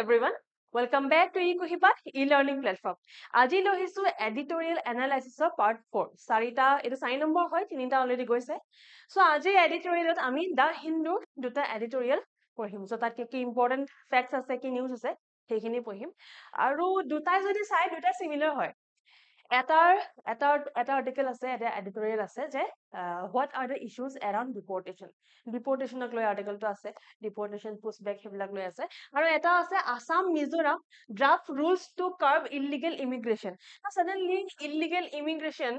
everyone. Welcome back to eCohiba e-learning platform. আজি লৈছো editorial analysis part 4. চাৰিটা এটো 4 নম্বৰ হয় তিনিটা অলৰেডি গৈছে। সো আজি editoriaলত আমি দা হিন্দু দুটা editorial পঢ়িম। সো তাত কি important facts আছে কি নিউজ আছে সেইখিনি পঢ়িম। আৰু দুটাই যদি চাই দুটা সিমিলাৰ হয়। এটা আৰ্টিকেল আছে এটা এডিটৰিয়েল আছে যে what are the issues around deportation লৈ আৰ্টিকেলটো আছে deportation pushback সেইবিলাক লৈ আছে আৰু এটা আছে Assam Mizoram draft rules to curb illegal immigration suddenly illegal immigration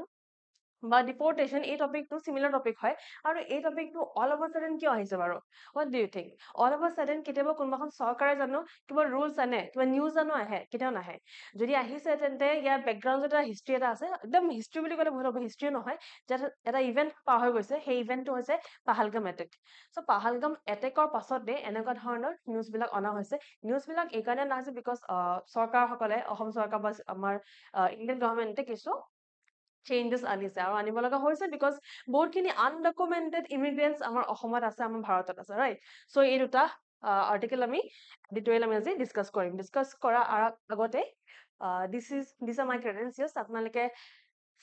বা ডিপোর্টেশন এই টপিকটো সিমিলার টপিক হয় আৰু এই টপিকটো অল অভাৰ সাডেন কিয় আহিছে বাৰু what do you think all over sudden কেতিয়াবা কোনবাখন চৰকাৰে জানো কিবা ৰুলস আনে কিবা নিউজ জানো আহে কেতিয়াও নাহে যদি আহিছে তেন্তে ইয়াৰ ব্যাকগ্ৰাউন্ড এটা হিষ্ট্ৰী এটা আছে একদম হিষ্ট্ৰী বুলি ক'লে বহুত হিষ্ট্ৰী নহয় যে এটা ইভেন্ট পাৰ হৈ গৈছে সেই ইভেন্টটো হৈছে পাহালগাম এটেক সো পাহালগাম এটেকৰ পাছতে এনেকুৱা ধৰণৰ নিউজ বিলাক অনা হৈছে নিউজ বিলাক এই কাৰণে নাহিছে বিকজ চৰকাৰসকলে অসম চৰকাৰ বা আমাৰ ইণ্ডিয়ান গভৰ্ণমেণ্টে কিছু changes আনিছে আৰু আনিব লগা হৈছে because বহুতখিনি undocumented immigrants আমাৰ অসমত আছে আমাৰ ভাৰতত আছে right so এই দুটা আৰ্টিকেল আমি এডিটৰিয়েল আমি আজি ডিসকাস কৰিম ডিসকাস কৰা আগতে these are my credentials আপোনালোকে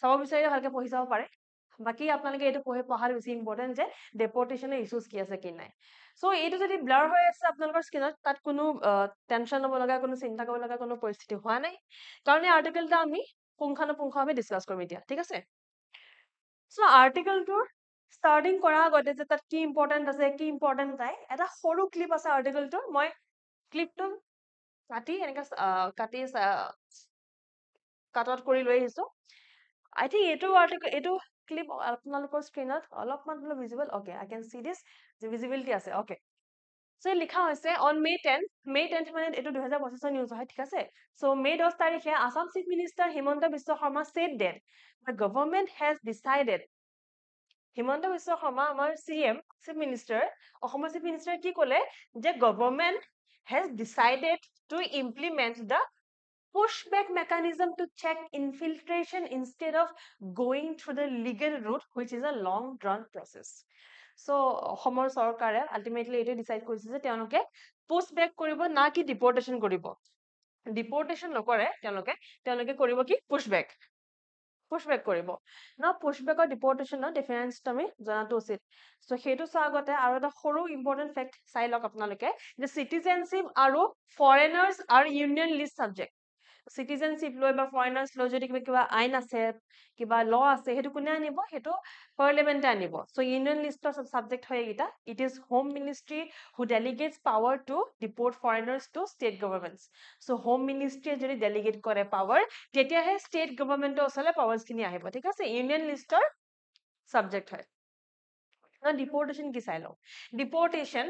চাব বিচাৰিলে ভালকে পঢ়ি চাব পাৰে বাকি আপোনালোকে এটো পঢ়াৰ বেছি ইম্পৰ্টেন্ট যে ডিপোৰ্টেশনৰ ইস্যুস কি আছে কি নাই সো এইটো যদি ব্লাৰ হৈ আছে আপোনালোকৰ স্ক্ৰিনত তাত কোনো টেনশন ল'ব লগা কোনো চিন্তা কৰিব লগা কোনো পৰিস্থিতি হোৱা নাই কাৰণ এই আৰ্টিকেলটা আমি পুংখানুপুংখভাৱে ডিসকাস কৰিম এতিয়া ঠিক আছে সো আৰ্টিকেলটোৰ স্টাৰ্টিং কৰা আগতে যে তাত কি ইম্পৰ্টেন্ট আছে কি ইম্পৰ্টেন্ট নাই এটা সৰু ক্লিপ আছে আৰ্টিকেলটোৰ মই ক্লিপটো কাটি এনেকা কাটি কাট আউট কৰি লৈ আহিছো I think এইটো আৰ্টিকেল এইটো ক্লিপ আপোনালোকৰ স্ক্ৰিনত অলপমান হলো visible okay I can see this যে ভিজিবিলিটি আছে ওকে সো লিখা হৈছে on May 10 মানে এটো 2025 নিউজ হয় ঠিক আছে সো May 10 তাৰিখে Assam chief minister Himanta Biswa Sarma said that the government has decided Himanta Biswa Sarma আমাৰ CM চিফ মিনিষ্টাৰ অসমৰ চিফ মিনিষ্টাৰ কি ক'লে যে government has decided to implement the pushback mechanism to check infiltration instead of going through the legal route which is a long drawn process so অসমৰ চৰকাৰে ultimately এটো decide কৰিছে যে তেওঁলোকে পুশবেক কৰিব না কি ডিপোৰ্টেশন কৰিব ডিপোৰ্টেশন নকৰে তেওঁলোকে কৰিব কি পুশবেক কৰিব না পুশবেক আৰু ডিপোৰ্টেশনৰ ডিফাৰেন্স তুমি জানাটো উচিত সো হেতু আগতে আৰু এটা সৰু ইম্পৰ্টেন্ট ফ্যাক্ট চাই লওক আপোনালোকে যে সিটিজেনশিপ আৰু ফৰেনাৰ্স আৰু ইউনিয়ন লিষ্ট সাবজেক্ট citizenship লৈ বা foreigners লৈ যদি কিবা আইন আছে কিবা law আছে হেতু কোনে আনিব হেতু পাৰ্লিমেন্টে আনিব so union list of subject হয় এটা it is home ministry who delegates power to deport foreigners to state governments so home ministry যদি delegate কৰে power তেতিয়াহে state government ওচলে powers খিনি আহিব ঠিক আছে union list ৰ subject হয় না deportation কি চাই লও deportation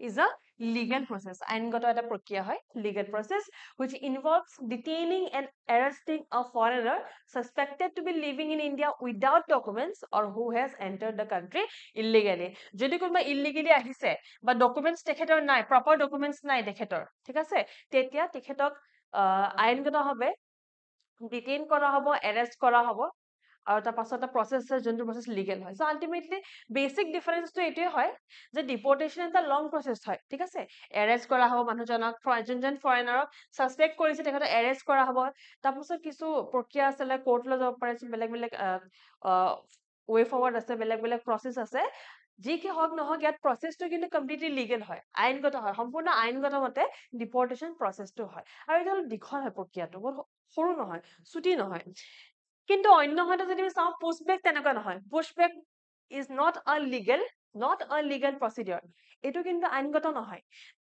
is a legal process আইনগত এটা প্ৰক্ৰিয়া হয় legal process which involves detaining and arresting a foreigner suspected to be living in India without documents or who has entered the country illegally যদি কোনবা illegally আহিছে বা documents তেখেতৰ নাই proper documents নাই তেখেতৰ ঠিক আছে তেতিয়া তেখেতক আইনগত হবে detain কৰা হ'ব arrest কৰা হ'ব আৰু তাৰ পাছতে প্ৰসেস যোনটো প্ৰসেস লিগেল হয় সো আলটিমেটলি বেসিক ডিফাৰেন্সটো এটোই হয় যে ডিপোৰ্টেশন এটা লং প্ৰসেস হয় ঠিক আছে এৰেষ্ট কৰা হ'ব মানুহজনক যোনজন ফৰেনাৰক সাসপেক্ট কৰিছে তেখেতক এৰেষ্ট কৰা হ'ব তাৰ পাছত কিছু প্ৰক্ৰিয়া আছে কোৰ্ট লৈ যাব পাৰে বেলেগ বেলেগ ওয়ে ফৰৱাৰ্ড আছে বেলেগ প্ৰসেস আছে যি কি হক নহক ইয়াত প্ৰসেসটো কিন্তু কমপ্লিটলি লিগেল হয় আইনগত হয় সম্পূৰ্ণ আইনগত মতে ডিপোৰ্টেশন প্ৰসেসটো হয় আৰু এটা দীঘল হয় প্ৰক্ৰিয়াটো সৰু নহয় ছুটি নহয় কিন্তু অন্য হয়তো যদি চাও পুশবেক তেনেকুৱা নহয় পুশবেক is not a legal procedure এটো কিন্তু আইনগত নহয়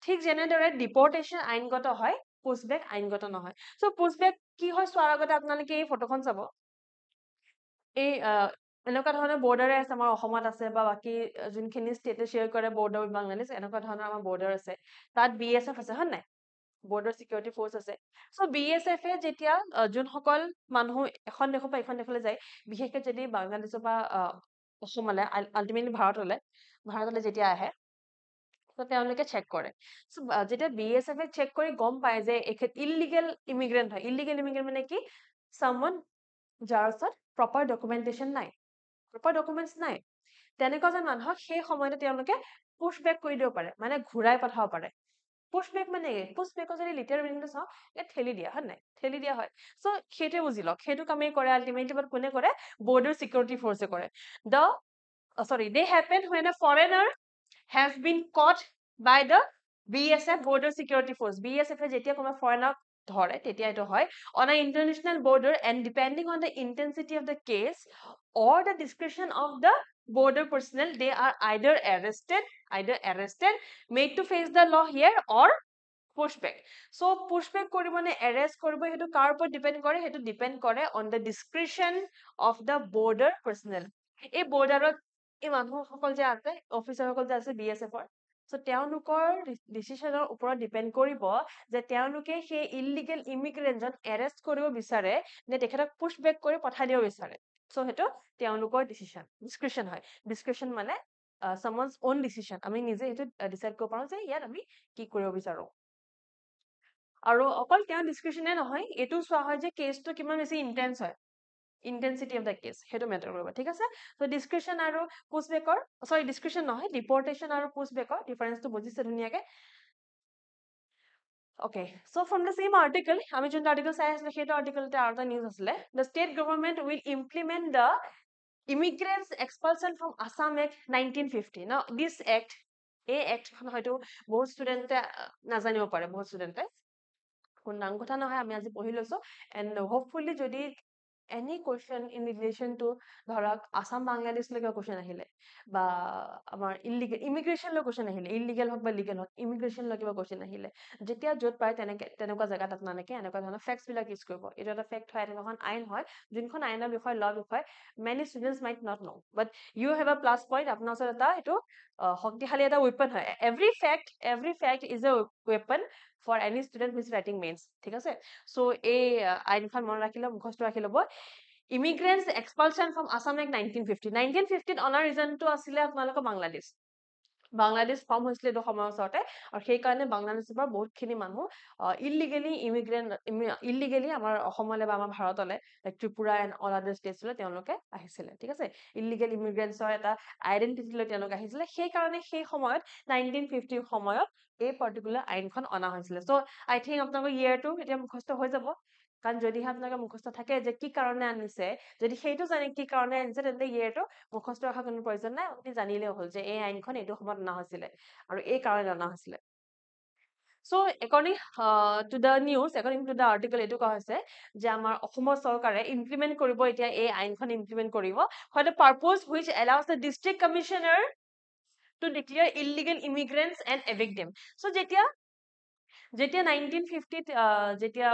ঠিক যেনেদৰে ডিপোৰ্টেশন আইনগত হয় পুশবেক আইনগত নহয় সো পুশবেক কি হয় সোৱাৰ আগতে আপোনালোকে এই ফটোখন চাব এই এনেকুৱা ধৰণৰ বৰ্ডাৰে আছে আমাৰ অসমত আছে বা বাকি যোনখিনি ষ্টেটে শেয়াৰ কৰে বৰ্ডাৰ উইথ বাংলাদেশ এনেকুৱা ধৰণৰ আমাৰ বৰ্ডাৰ আছে তাত BSF আছে হয় নাই border security force আছে so BSF এ যেতিয়া যোনসকল মানুহ এখন দেশৰ পৰা এখন দেশলৈ যায় বিশেষকৈ যদি বাংলাদেশৰ পৰা অসমলৈ আলটিমেটলি ভাৰতলৈ যেতিয়া আহে তো তেওঁলোকে চেক কৰে so যেতিয়া BSF এ চেক কৰি গম পায় যে এখেত ইলিগেল ইমিগ্ৰেন্ট হয় ইলিগেল ইমিগ্ৰেন্ট মানে কি someone যাৰ ওচৰত proper documentation নাই proper documents নাই তেনেকুৱা যে মানুহক সেই সময়তে তেওঁলোকে পুশবেক কৰি দিব পাৰে মানে ঘূৰাই পঠাব পাৰে পুশবেক মানে পুশবেকৰ যদি লিটাৰ মিনিংটো চাওঁ ঠেলি দিয়া হয় নাই ঠেলি দিয়া হয় সো সেইটোৱে বুজি লওক সেইটো কামেই কৰে আল্টিমেটলি বাট কোনে কৰে বৰ্ডাৰ সিকিউৰিটি ফৰ্চে কৰে the sorry they happen when a foreigner has been caught by the BSF border security force BSF এ যেতিয়া কোনো ফৰেনাৰ ধৰে তেতিয়া এটো হয় on an international border and depending on the intensity of the case or the discretion of the border personnel they are either arrested made to face the law here or pushback so pushback কৰিব নে arrest কৰিব হেতু কাৰ ওপৰত depend কৰে হেতু depend কৰে on the discretion of the border personnel এই বৰ্ডাৰত এই মানুহসকল যে আছে অফিচাৰসকল যে আছে BSF ৰ সো তেওঁলোকৰ ডিসিশনৰ ওপৰত ডিপেন্ড কৰিব যে তেওঁলোকে সেই ইলিগেল ইমিগ্ৰেন্টজন এৰেষ্ট কৰিব বিচাৰে নে তেখেতক পুশবেক কৰি পঠাই দিব বিচাৰে সো হেতু তেওঁলোকৰ ডিসক্ৰিপশন হয় ডিসক্ৰিপশন মানে someone's own decision আমি নিজে হেতু ডিসাইড কৰিব পাৰো যে ইয়াত আমি কি কৰিব বিচাৰো আৰু অকল তেওঁ ডিসক্ৰিপশনে নহয় এটো চোৱা হয় যে কেছটো কিমান বেছি ইন্টেন্স হয় intensity of the case হেতু মেটাৰ কৰিব ঠিক আছে সো ডিসক্ৰিপশন আৰু পুশবেকৰ সৰি ডিসক্ৰিপশন নহয় ডিপৰ্টেশন আৰু পুশবেকৰ ডিফাৰেন্সটো বুজিছে ধুনিয়াকে Okay, so from the same article, আমি যোনটো article চাই আছিলো সেইটো articleতে আৰু এটা news আছিলে the state government will implement the immigrants expulsion from Assam Act 1950 now this act এই act খন হয়তো বহুত ষ্টুডেন্টে নাজানিব পাৰে বহুত ষ্টুডেন্টে কোন নাম কথা নহয় আমি আজি পঢ়ি লৈছো and hopefully যদি any question in relation to ধৰক আসাম বাংলাদেশ লৈকে question আহিলে বা আমাৰ ইলিগেল ইমিগ্ৰেশন লৈ question আহিলে ইলিগেল হক বা লিগেল হক ইমিগ্ৰেশন লৈ কিবা question আহিলে যেতিয়া যত পায় তেনেকুৱা জায়গা তাত নানেকে এনেকুৱা ধৰণৰ ফেক্টস বিলাক ইউজ কৰিব এটা এটা ফেক্ট হয় এনেকুৱা আইন হয় যোনখন আইনৰ বিষয় ল বিষয় many students might not know but you have a plus point আপোনাৰ ওচৰত এটা এটো শক্তিশালী এটা weapon হয় every fact is a weapon for any student who is writing mains ঠিক আছে so এই আইনখন মন ৰাখিলে মুখস্থ ৰাখি লব immigrants expulsion from Assam Act 1950 1950 অনাৰ ৰিজনটো আছিলে আপোনালোকৰ বাংলাদেশ ফৰ্ম হৈছিলে এটো সময়ৰ ওচৰতে আৰু সেই কাৰণে বাংলাদেশৰ পৰা বহুতখিনি মানুহ ইলিগেলি আমাৰ অসমলৈ বা আমাৰ ভাৰতলৈ ত্ৰিপুৰা এণ্ড অল আদাৰ ষ্টেটছলৈ তেওঁলোকে আহিছিলে ঠিক আছে ইলিগেল ইমিগ্ৰেন্টছৰ এটা আইডেন্টিটি লৈ তেওঁলোক আহিছিলে সেই কাৰণে সেই সময়ত 1950 সময়ত এই পাৰ্টিকুলাৰ আইনখন অনা হৈছিলে সো আই থিংক আপোনালোকৰ ইয়েৰটো এতিয়া মুখস্থ হৈ যাব কাৰণ যদি আপোনালোকৰ মুখস্থ থাকে যে কি কাৰণে আনিছে যদি সেইটো জানে কি কাৰণে আনিছে তেন্তে ইয়েৰটো মুখস্থ ৰখা কোনো প্ৰয়োজন নাই আপুনি জানিলেও হ'ল যে এই আইনখন এইটো সময়ত অনা হৈছিলে আৰু এই কাৰণে অনা হৈছিলে So according to the news, according to the article, এটো কোৱা হৈছে যে আমাৰ অসমৰ চৰকাৰে ইমপ্লিমেন্ট কৰিব এতিয়া এই আইনখন ইমপ্লিমেন্ট কৰিব for the purpose which allows the district commissioner to declare illegal immigrants and evict them. So যেতিয়া 1950 যেতিয়া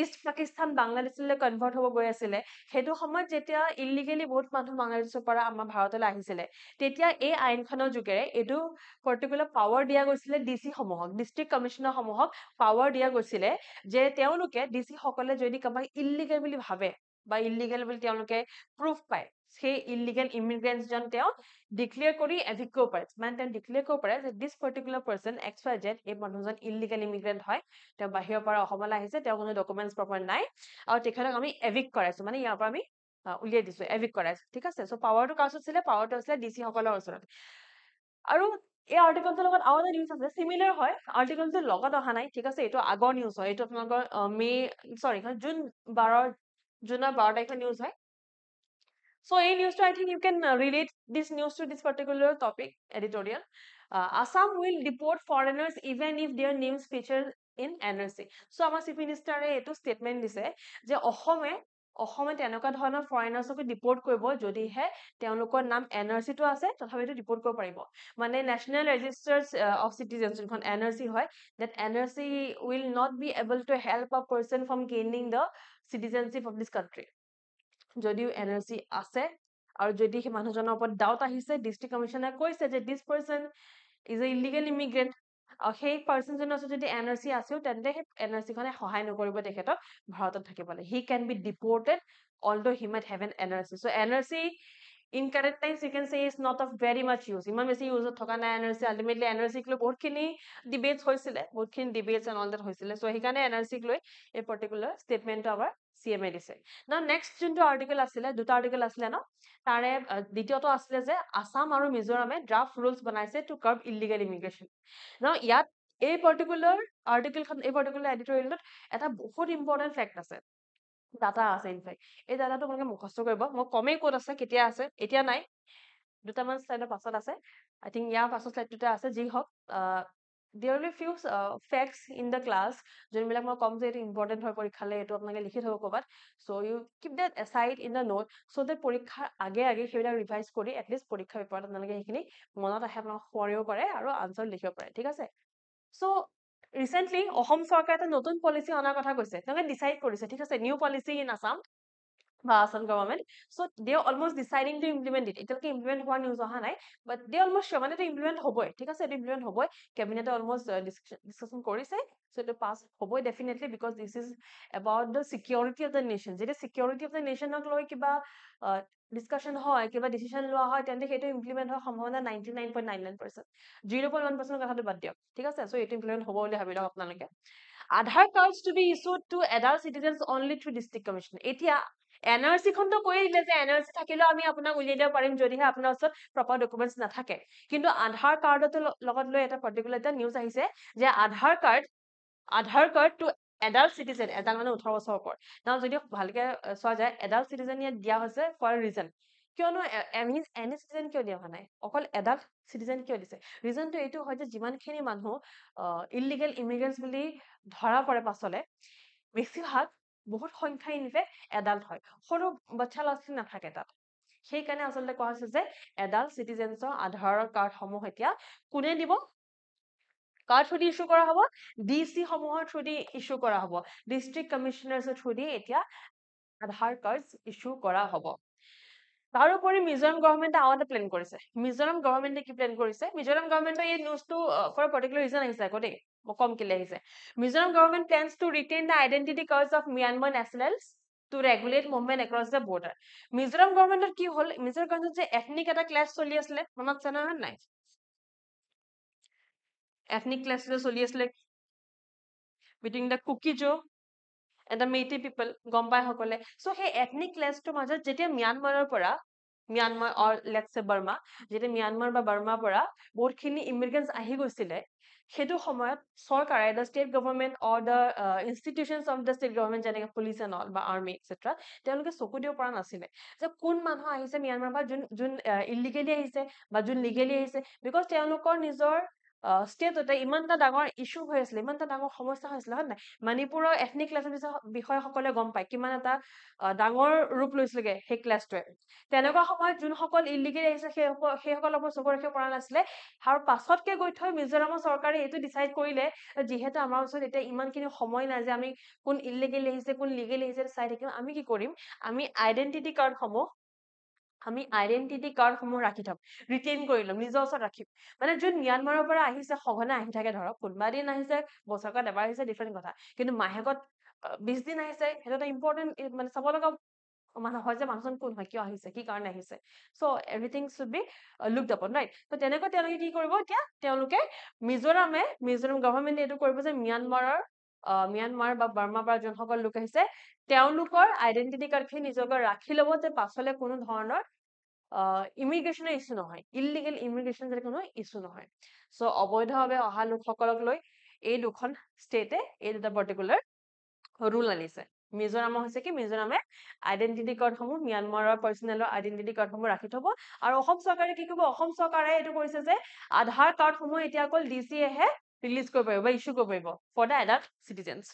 ইষ্ট পাকিস্তান বাংলাদেশলৈ কনভাৰ্ট হ'ব গৈ আছিলে হেতু সময়ত যেতিয়া ইলিগেলি বহুত মানুহ বাংলাদেশৰ পৰা আমাৰ ভাৰতলৈ আহিছিলে তেতিয়া এই আইনখনৰ যোগেৰে এটো পাৰ্টিকুলাৰ পাৱাৰ দিয়া গৈছিলে ডিসি সমূহক ডিস্ট্ৰিক্ট কমিশনাৰ সমূহক পাৱাৰ দিয়া গৈছিলে যে তেওঁলোকে ডিসি সকলে যদি কাবাক ইলিগেল বুলি ভাবে বা ইলিগেল বুলি তেওঁলোকে প্ৰুফ পায় সেই ইলিগেল ইমিগ্ৰেন্টছ জন তেওঁ ডিক্লেয়াৰ কৰি এভিক্ট কৰিব পাৰে মানে তেওঁ ডিক্লেয়াৰ কৰিব পাৰে যে দিস পাৰ্টিকুলাৰ পাৰ্সন XYZ এই মানুহজন ইলিগেল ইমিগ্ৰেন্ট হয় তেওঁ বাহিৰৰ পৰা অসমলৈ আহিছে তেওঁ কোনো ডকুমেন্টছ প্ৰপাৰ নাই আৰু তেখেতক আমি এভিক্ট কৰাইছো মানে ইয়াৰ পৰা আমি উলিয়াই দিছো এভিক্ট কৰাইছো ঠিক আছে সো পাৱাৰটো কাছ আছিলে পাৱাৰটো আছিলে ডিসি সকলৰ ওচৰত আৰু এই আৰ্টিকলটোৰ লগত আৰু এটা নিউজ আছে সিমিলাৰ হয় আৰ্টিকলটোৰ লগত অহা নাই ঠিক আছে এইটো আগৰ নিউজ হয় এইটো আপোনালোকৰ জুন 12 তাৰিখৰ নিউজ হয় So, in news, I think you can relate this news to this particular topic editorial. Assam will deport foreigners even if their names feature in NRC. So, আমাৰ চিফ মিনিষ্টাৰে এইটো statement দিছে যে অসমে তেনেকুৱা ধৰণৰ ফৰেনাৰ্ছক ডিপোৰ্ট কৰিব যদিহে তেওঁলোকৰ নাম NRC টো আছে তথাপিতো ডিপোৰ্ট কৰিব পাৰিব মানে নেশ্যনেল ৰেজিষ্টাৰ্ছ অফ চিটিজেনছ যোনখন NRC হয় that NRC will not be able to help a person from gaining the citizenship of this country যদিও NRC আছে আৰু যদি সেই মানুহজনৰ ওপৰত ডাউট আহিছে ডিস্ট্ৰিক্ট কমিশনাৰ কৈছে যে this person is a illegal immigrant আৰু সেই পাৰ্সনজনৰ ওচৰত যদি NRC আছেও তেন্তে সেই NRC খনে সহায় নকৰিব তেখেতক ভাৰতত থাকিবলৈ he can be deported although he might have an NRC so NRC in current times you can say is not of very much use ইমান বেছি ইউজত থকা নাই NRC ultimately NRC লৈ বহুতখিনি ডিবেটস হৈছিলে বহুতখিনি ডিবেটস and all that হৈছিলে so সেইকাৰণে NRC লৈ এই পাৰ্টিকুলাৰ ষ্টেটমেন্টটো আমাৰ CMA দিছে না নেক্সট যোনটো আৰ্টিকল আছিলে দুটা আৰ্টিকল আছিলে ন তাৰে দ্বিতীয়টো আছিলে যে আসাম আৰু মিজোৰামে ড্ৰাফট ৰুলছ বনাইছে টু কাৰ্ব ইলিগেল ইমিগ্ৰেশ্যন ন ইয়াত এই পাৰ্টিকুলাৰ আৰ্টিকেলখন এই পাৰ্টিকুলাৰ এডিটৰিয়েলত এটা বহুত ইম্পৰ্টেণ্ট ফেক্ট আছে ডাটা আছে ইনফেক্ট এই ডাটাটো আপোনালোকে মুখস্থ কৰিব মই কমেই ক'ত আছে কেতিয়া আছে এতিয়া নাই দুটামান শ্লাইডৰ পাছত আছে আই থিংক ইয়াৰ পাছত শ্লাইডটোতে আছে যি হওক there will be few facts in the class যোনবিলাক মই কম যে এইটো ইম্পৰ্টেণ্ট হয় পৰীক্ষালে এইটো আপোনালোকে লিখি থব ক'ৰবাত so you keep that aside in the note so that পৰীক্ষাৰ আগে আগে সেইবিলাক ৰিভাইজ কৰি এটলিষ্ট পৰীক্ষা পেপাৰত আপোনালোকে সেইখিনি মনত আহে আপোনালোকে সোঁৱৰিব পাৰে আৰু আনচাৰ লিখিব পাৰে ঠিক আছে so recently অসম চৰকাৰে এটা নতুন পলিচি অনাৰ কথা কৈছে তেওঁলোকে ডিচাইড কৰিছে ঠিক আছে নিউ পলিচি ইন আসাম বা Assam government so they are almost deciding to implement it এতিয়ালৈকে ইমপ্লিমেণ্ট হোৱাৰ নিউজ অহা নাই but they almost sure মানে এইটো ইমপ্লিমেণ্ট হ'বই ঠিক আছে এইটো ইমপ্লিমেণ্ট হ'বই কেবিনেটে অলমোষ্ট ডিছকাশ্যন কৰিছে so এইটো পাছ হ'বই definitely because this is about the security of the nation যেতিয়া চিকিউৰিটি অফ দ্য নেশ্যনক লৈ কিবা ডিছকাশ্যন হয় কিবা ডিচিশ্যন লোৱা হয় তেন্তে সেইটো ইমপ্লিমেণ্ট হোৱাৰ সম্ভাৱনা 99.99% 0.1% কথাটো বাদ দিয়ক ঠিক আছে so এইটো ইমপ্লিমেণ্ট হ'ব বুলি ভাবি লওক আপোনালোকে Aadhaar cards to be issued to adult citizens only through district commission এতিয়া এনআৰচি খনটো কৈ দিলে যে এনআৰচি থাকিলেও আমি আপোনাক উলিয়াই দিব পাৰিম যদিহে আপোনাৰ ওচৰত প্ৰপাৰ ডকুমেণ্টছ নাথাকে কিন্তু আধাৰ কাৰ্ডটো লগত লৈ এটা পাৰ্টিকুলাৰ এটা নিউজ আহিছে যে Aadhaar card to adult citizen adult মানে 18 বছৰৰ ওপৰত না যদি ভালকে চোৱা যায় এডাল্ট চিটিজেন ইয়াত দিয়া হৈছে ফৰ ৰিজন কিয়নো এনি চিটিজেন কিয় দিয়া হোৱা নাই অকল এডাল্ট চিটিজেন কিয় দিছে ৰিজনটো এইটো হয় যে যিমানখিনি মানুহ ইলিগেল ইমিগ্ৰেণ্টছ বুলি ধৰা পৰে পাছলে বেছিভাগ বহুত সংখ্যা ইনফেক্ট এডাল্ট হয় সৰু বাচ্চা ল'ৰা ছোৱালী নাথাকে তাত সেইকাৰণে আচলতে কোৱা হৈছে যে এডাল্ট চিটিজেনছৰ আধাৰৰ কাৰ্ডসমূহ এতিয়া কোনে দিব কাৰ্ড থ্ৰু দি ইছ্যু কৰা হ'ব ডিচি সমূহৰ থ্ৰু দি ইছ্যু কৰা হ'ব ডিষ্ট্ৰিক্ট কমিশ্যনাৰ্ছৰ থ্ৰু দি এতিয়া আধাৰ কাৰ্ড ইছ্যু কৰা হ'ব তাৰোপৰি মিজোৰাম গভৰ্ণমেণ্টে আৰু এটা প্লেন কৰিছে মিজোৰাম গভৰ্ণমেণ্টে কি প্লেন কৰিছে মিজোৰাম গভৰ্ণমেণ্টৰ এই নিউজটো ফৰ পাৰ্টিকুলাৰ ৰিজন আহিছে আকৌ দেই কম কেলে আহিছে Mizoram government plans to retain the identity cards of Myanmar nationals to regulate movement across the border Mizoram গভৰ্ণমেণ্টত কি হ'ল মিজোৰাম গভৰ্ণমেণ্টত যে এথনিক এটা ক্লাছ চলি আছিলে মনত আছে নহয় নাই এথনিক ক্লাছ চলি আছিলে বিটুইন দ্য কুকিজো এণ্ড দ্য মেইটি পিপল গম পাই সকলে চ' সেই এথনিক ক্লাছটোৰ মাজত যেতিয়া ম্যানমাৰৰ পৰা ম্যানমাৰ অৰ লেটছ চে বাৰ্মা যেতিয়া ম্যানমাৰ বা বাৰ্মাৰ পৰা বহুতখিনি ইমিগ্ৰেণ্টছ আহি গৈছিলে সেইটো সময়ত চৰকাৰে the state government or the institutions of the state government যেনেকৈ পুলিচ এণ্ড অল বা আৰ্মি এক্সেট্ৰা তেওঁলোকে চকু দিব পৰা নাছিলে যে কোন মানুহ আহিছে ম্যানমাৰ পৰা যোন ইলিগেলি আহিছে বা যোন লিগেলি আহিছে বিকজ তেওঁলোকৰ নিজৰ ষ্টেটতে ইমান এটা ডাঙৰ ইছ্যু হৈ আছিলে ইমান এটা ডাঙৰ সমস্যা হৈছিলে হয় নাই মণিপুৰৰ এথনিক ক্লাছৰ বিষয়ে সকলে গম পায় কিমান এটা ডাঙৰ ৰূপ লৈছিলেগে সেই ক্লাছটোৱে তেনেকুৱা সময়ত যোনসকল ইলিগেলি আহিছে সেইসকলৰ ওপৰত চকু ৰাখিব পৰা নাছিলে আৰু পাছতকে গৈ থৈ মিজোৰামৰ চৰকাৰে এইটো ডিচাইড কৰিলে যিহেতু আমাৰ ওচৰত এতিয়া ইমানখিনি সময় নাই যে আমি কোন ইলিগেলি আহিছে কোন লিগেলি আহিছে চাই থাকিম আমি কি কৰিম আমি আইডেন্টিটি কাৰ্ডসমূহ ৰাখি থম ৰিটেইন কৰি ল'ম নিজৰ ওচৰত ৰাখিম মানে যোন ম্যানমাৰৰ পৰা আহিছে সঘনাই আহি থাকে ধৰক কোনোবা দিন আহিছে বছৰেকত এবাৰ আহিছে ডিফাৰেণ্ট কথা কিন্তু মাহেকত 20 দিন আহিছে সেইটো এটা ইম্পৰ্টেণ্ট মানে চাব লগা মানুহ হয় যে মানুহজন কোন হয় কিয় আহিছে কি কাৰণে আহিছে চ' এভৰিথিং শুড বি লুকড আপন ৰাইট ত' তেনেকৈ তেওঁলোকে কি কৰিব এতিয়া তেওঁলোকে মিজোৰাম গভৰ্ণমেণ্টে এইটো কৰিব যে ম্যানমাৰ বা বাৰ্মাৰ পৰা যোনসকল লোক আহিছে তেওঁলোকৰ আইডেন্টিটি কাৰ্ডখিনি নিজকে ৰাখি ল'ব যে পাছলে কোনো ধৰণৰ ইমিগ্ৰেশ্যনৰ ইছ্যু নহয় ইলিগেল ইমিগ্ৰেশ্যন যাতে কোনো ইছ্যু নহয় চ' অবৈধভাৱে অহা লোকসকলক লৈ এই দুখন ষ্টেটে এই দুটা পাৰ্টিকুলাৰ ৰুল আনিছে মিজোৰামৰ হৈছে কি মিজোৰামে আইডেন্টিটি কাৰ্ডসমূহ ম্যানমাৰৰ পাৰ্চনেলৰ আইডেন্টিটি কাৰ্ডসমূহ ৰাখি থব আৰু অসম চৰকাৰে কি কৰিব অসম চৰকাৰে এইটো কৰিছে যে আধাৰ কাৰ্ডসমূহ এতিয়া অকল ডিচিয়েহে ৰিলিজ কৰিব পাৰিব বা ইছ্যু কৰিব পাৰিব for the adult citizens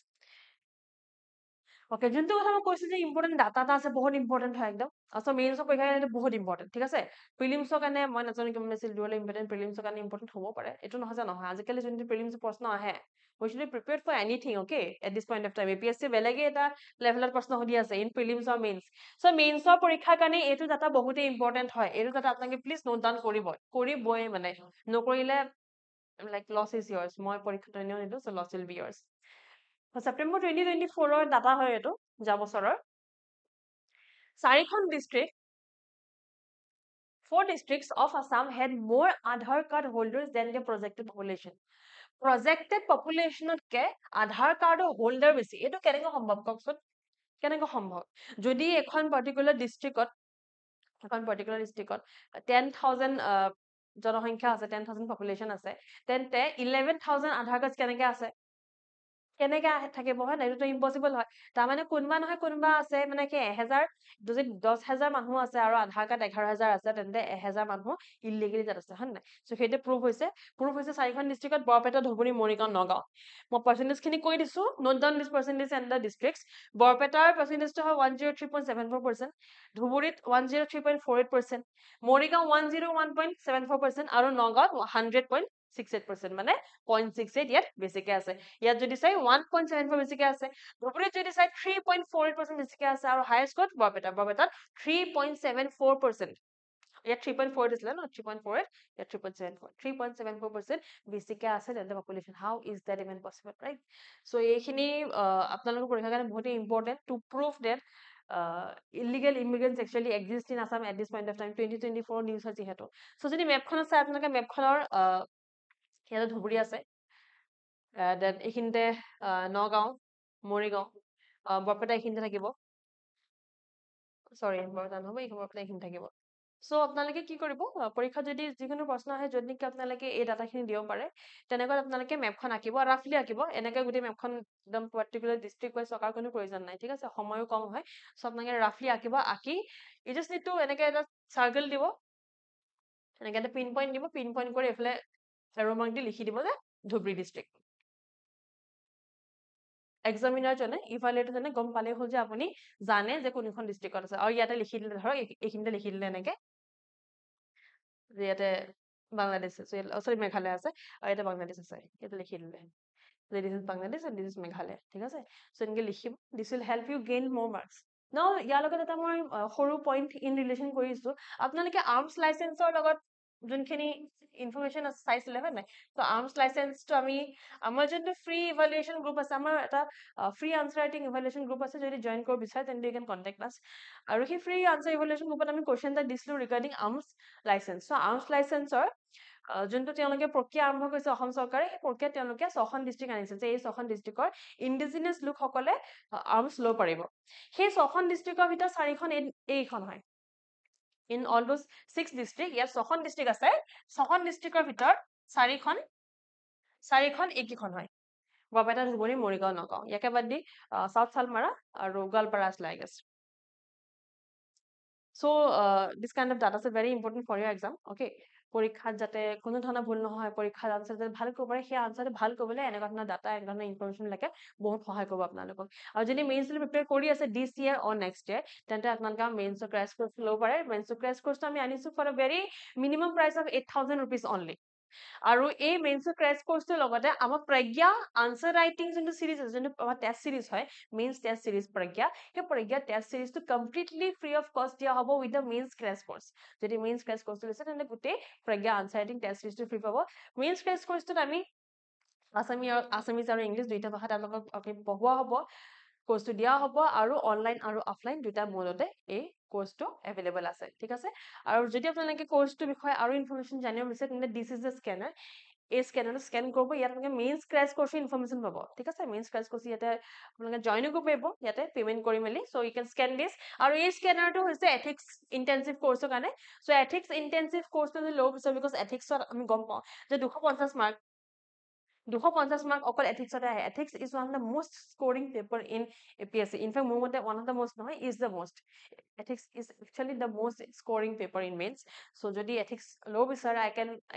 okay যোনটো কথা মই কৈছো যে ইম্পৰ্টেণ্ট ডাটা এটা আছে বহুত ইম্পৰ্টেণ্ট হয় একদম আচ্ছা মেইনছৰ পৰীক্ষাৰ কাৰণে বহুত ইম্পৰ্টেণ্ট ঠিক আছে প্ৰিলিমছৰ কাৰণে মই নাজানো কিমান বেছি দুৱলে ইম্পৰ্টেণ্ট প্ৰিলিমছৰ কাৰণে ইম্পৰ্টেণ্ট হ'ব পাৰে এইটো নহয় যে নহয় আজিকালি যোনটো প্ৰিলিমছৰ প্ৰশ্ন আহে we should be prepared for anything okay at this point of time APSC বেলেগে এটা লেভেলত প্ৰশ্ন সুধি আছে in prelims or mains so মেইনছৰ পৰীক্ষাৰ কাৰণে এইটো ডাটা বহুতে ইম্পৰ্টেণ্ট হয় এইটো ডাটা আপোনালোকে প্লিজ নোট ডাউন কৰিবই মানে নকৰিলে লাইক লছ ইজ yours মই পৰীক্ষাটো এনেও নিদো so loss will be yours September 2024 data হয় এইটো যোৱা বছৰৰ 4খন district 4 districts of Assam had more Aadhaar card holders than their projected population. Projected population কে আধাৰ কাৰ্ডৰ হোল্ডাৰ বেছি এইটো কেনেকৈ সম্ভৱ কওকচোন কেনেকৈ সম্ভৱ যদি এখন পাৰ্টিকুলাৰ ডিষ্ট্ৰিক্টত 10,000 জনসংখ্যা আছে 10,000 পপুলেশ্যন আছে তেন্তে 11,000 আধাৰ কাৰ্ড কেনেকে আছে কেনেকে থাকিব হয় না এইটো ইম্পসিবল হয় তাৰমানে কোনবা নহয় কোনবা আছে মানে কি 1000 যদি 10,000 মানুহ আছে আৰু আধাৰ কাৰ্ড 11,000 আছে তেন্তে 1000 মানুহ ইলিগেলি তাত আছে হয় না সো সেইটো প্ৰুফ হৈছে চাৰিখন ডিস্ট্ৰিক্টত বৰপেটা ধুবুৰী মৰিগাঁও নগাঁও মই পাৰ্চেন্টেজ খিনি কৈ দিছো নোট ডাউন দিছ পাৰ্চেন্টেজ এণ্ড দ্য ডিস্ট্ৰিক্টস বৰপেটাৰ পাৰ্চেন্টেজটো হয় 103.74% ধুবুৰীত 103.48% মৰিগাঁও 101.74% আৰু নগাঁৱত 100.68% মানে 0.68 ইয়াত বেছিকে আছে ইয়াত যদি চাই 1.74 বেছিকে আছে ধুবুৰীত যদি চাই 3.48% বেছিকে আছে আৰু হাইয়েষ্ট ক'ত বৰপেটাত 3.74% ইয়াত 3.4 দিছিলে ন 3.48 ইয়াত 3.74% বেছিকে আছে তেন্তে population how is that even possible right so এইখিনি আপোনালোকৰ পৰীক্ষাৰ কাৰণে বহুত important to prove that illegal immigrants actually exist in Assam at this point of time 2024 news হয় যিহেতু সো যদি মেপখন আছে আপোনালোকে মেপখনৰ ইয়াত ধুবুৰী আছে দেন এইখিনিতে নগাঁও মৰিগাঁও বৰপেটা এইখিনিতে থাকিব সৰি বৰপেটা নহ'ব এই বৰপেটা এইখিনি থাকিব সো আপোনালোকে কি কৰিব পৰীক্ষাত যদি যিকোনো প্ৰশ্ন আহে যদি নেকি আপোনালোকে এই ডাটাখিনি দিব পাৰে তেনেকৈ আপোনালোকে মেপখন আঁকিব ৰাফলি আঁকিব এনেকৈ গোটেই মেপখন একদম পাৰ্টিকুলাৰ ডিস্ট্ৰিক্ট ৱাইজ চকাৰ কোনো প্ৰয়োজন নাই ঠিক আছে সময়ও কম হয় সো আপোনালোকে ৰাফলি আঁকিব আঁকি ইউ জাষ্ট নিড টু এনেকৈ এটা চাৰ্কেল দিব এনেকৈ এটা পিন পইণ্ট দিব পিন পইণ্ট কৰি এইফালে এৰো মাৰ্ক দি লিখি দিব যে ধুবুৰী ডিস্ট্ৰিক্ট এক্সামিনাৰ জনে ইভালুৱেটৰ জনে গম পালে হ'ল যে আপুনি জানে যে কোনখন ডিস্ট্ৰিক্টত আছে আৰু ইয়াতে লিখি দিলে ধৰক এইখিনিতে লিখি দিলে এনেকে যে ইয়াতে বাংলাদেশ আছে সৰি মেঘালয় আছে আৰু ইয়াতে বাংলাদেশ আছে ইয়াতে লিখি দিলে যে this is Bangladesh and this is Meghalaya ঠিক আছে সো এনেকে লিখিব this will help you gain more marks ন ইয়াৰ লগত এটা মই সৰু পইণ্ট ইন ৰিলেশ্যন কৰিছো আপোনালোকে আৰ্মছ লাইচেন্সৰ লগত যোনখিনি ইনফৰমেশ্যন চাইছিলে হয় নাই তো আৰ্মছ লাইচেন্সটো আমি আমাৰ যোনটো ফ্ৰী ইভালুৱেশ্যন গ্ৰুপ আছে আমাৰ এটা free answer writing evaluation group আছে যদি জইন কৰিব বিচাৰে তেন্তে ইউ কেন কণ্টেক্ট আছ আৰু সেই ফ্ৰী আনচাৰ ইভালুৱেশ্যন গ্ৰুপত আমি কুৱেশ্যন এটা দিছিলোঁ ৰিগাৰ্ডিং আৰ্মছ লাইচেন্স চ' আৰ্মছ লাইচেন্সৰ যোনটো তেওঁলোকে প্ৰক্ৰিয়া আৰম্ভ কৰিছে অসম চৰকাৰে এই প্ৰক্ৰিয়াত তেওঁলোকে 6খন ডিস্ট্ৰিক্ট আনিছে যে এই 6খন ডিস্ট্ৰিক্টৰ ইণ্ডিজিনিয়াছ লোকসকলে আৰ্মছ ল'ব পাৰিব সেই 6খন ডিস্ট্ৰিক্টৰ ভিতৰত 4খন এইখন হয় in all those 6 district ইয়াত 6খন ডিস্ট্ৰিক্ট আছে 6খন ডিস্ট্ৰিক্টৰ ভিতৰত 4খন এইকেইখন হয় বৰপেটা ধুবুৰী মৰিগাঁও নগাঁও ইয়াকে বাদ দি সাউথ চালমাৰা আৰু গোৱালপাৰা আছে লাইক আছে so this kind of data is very important for your exam okay পৰীক্ষাত যাতে কোনো ধৰণৰ ভুল নহয় পৰীক্ষাৰ আনসাৰ যাতে ভাল কৰিব পাৰে সেই আনসাৰটো ভাল কৰিবলৈ এনেকুৱা ধৰণৰ ডাটা এনেকুৱা ধৰণৰ ইনফৰমেশ্যন লাগে বহুত সহায় কৰিব আপোনালোকক আৰু যদি মেইনছ প্ৰিপেয়াৰ কৰি আছে দিছ ইয়াৰ অৰ নেক্সট ইয়াৰ তেন্তে আপোনালোকে মেইনছৰ ক্ৰেছ কোৰ্চ ল'ব পাৰে মেইনছৰ ক্ৰেছ কোৰ্চটো আমি আনিছো for a very minimum price of 8,000 rupees only আৰু এই মেইনছৰ ক্ৰেছ কোৰ্চটোৰ লগতে আমাৰ প্ৰজ্ঞা আনসাৰ ৰাইটিং যোনটো সিৰিজ আছে যোনটো আমাৰ টেষ্ট সিৰিজ হয় মেইনছ টেষ্ট সিৰিজ প্ৰজ্ঞা সেই প্ৰজ্ঞা টেষ্ট সিৰিজটো কমপ্লিটলি ফ্ৰী অফ কষ্ট দিয়া হ'ব with the mains crash course যদি মেইনছ ক্ৰেছ কোৰ্চটো লৈছে তেন্তে গোটেই প্ৰজ্ঞা আনসাৰ ৰাইটিং টেষ্ট সিৰিজটো ফ্ৰী পাব মেইনছ ক্ৰেছ কোৰ্চটোত আমি আছামিজ আৰু ইংলিছ দুইটা ভাষাত আপোনালোকক পঢ়োৱা হ'ব কোৰ্সটো দিয়া হ'ব আৰু অনলাইন আৰু অফলাইন দুটা মোডতে এই কোৰ্সটো এভেইলেবল আছে ঠিক আছে আৰু যদি আপোনালোকে কোৰ্সটোৰ বিষয়ে আৰু ইনফৰমেশ্যন জানিব বিচাৰে তেন্তে দিছ ইজ দ্য স্কেনাৰ এই স্কেনাৰটো স্কেন কৰিব ইয়াত আপোনালোকে মেইনছ ক্ৰেছ কোৰ্সৰ ইনফৰমেশ্যন পাব ঠিক আছে মেইনছ ক্ৰেছ কোৰ্স ইয়াতে আপোনালোকে জইন কৰিব পাৰিব ইয়াতে পেমেন্ট কৰি মেলি সো ইউ কেন স্কেন দিছ আৰু এই স্কেনাৰটো হৈছে এথিক্স ইন্টেনসিভ কোৰ্সৰ কাৰণে সো এথিক্স ইন্টেনসিভ কোৰ্সটো যদি ল'ব বিচাৰো বিকজ এথিক্সত আমি গম পাওঁ যে 250 মাৰ্ক 250 mark অকল ethics আহে ethics is one of the most scoring paper in APSC in fact মোৰ মতে one of the most নহয় is the most ethics is actually the most scoring paper in mains so যদি ethics ল'ব বিচাৰে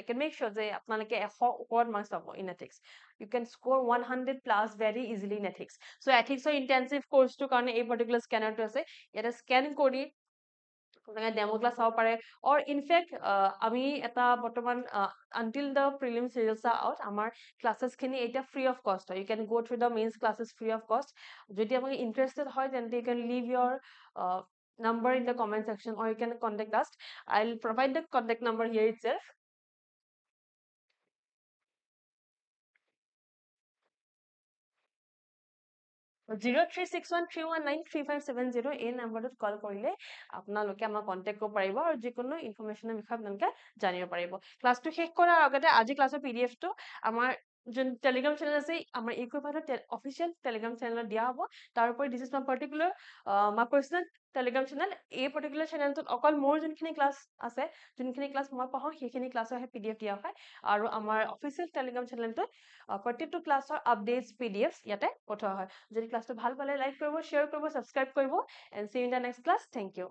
I can make sure যে আপোনালোকে 100 ওপৰত marks পাব in ethics you can score 100 plus very easily in ethics so ethics or intensive course টো কাৰণে এই particular scanner টো আছে ইয়াতে scan কৰি আপোনালোকে ডেমো ক্লাছ চাব পাৰে or in fact আমি এটা বৰ্তমান until the prelims results are out আমাৰ classes খিনি এটা free of cost হয় you can go through the mains classes free of cost যদি আপুনি interested হয় then you can leave your number in the comment section or you can contact us I'll provide the contact number here itself 0361319357 এই নম্বৰটোত কল কৰিলে আপোনালোকে আমাক contact কৰিব পাৰিব আৰু যিকোনো ইনফৰমেশ্যনৰ বিষয়ে আপোনালোকে জানিব পাৰিব ক্লাছটো শেষ কৰাৰ আগতে আজি ক্লাছৰ পিডিএফটো আমাৰ যোন টেলিগ্ৰাম চেনেল আছে আমাৰ ইকুইপাইথৰ অফিচিয়েল টেলিগ্ৰাম চেনেলত দিয়া হ'ব তাৰ উপৰি this is my particular my personal Telegram channel এই পাৰ্টিকুলাৰ চেনেলটোত অকল মোৰ যোনখিনি ক্লাছ আছে যোনখিনি ক্লাছ মই পঢ়াওঁ সেইখিনি ক্লাছৰ PDF দিয়া হয় আৰু আমাৰ অফিচিয়েল টেলিগ্ৰাম চেনেলটোত প্ৰত্যেকটো ক্লাছৰ আপডেটছ PDF ইয়াতে পঠোৱা হয় যদি ক্লাছটো ভাল পালে লাইক কৰিব শ্বেয়াৰ কৰিব ছাবস্ক্ৰাইব কৰিব and see in the next class thank U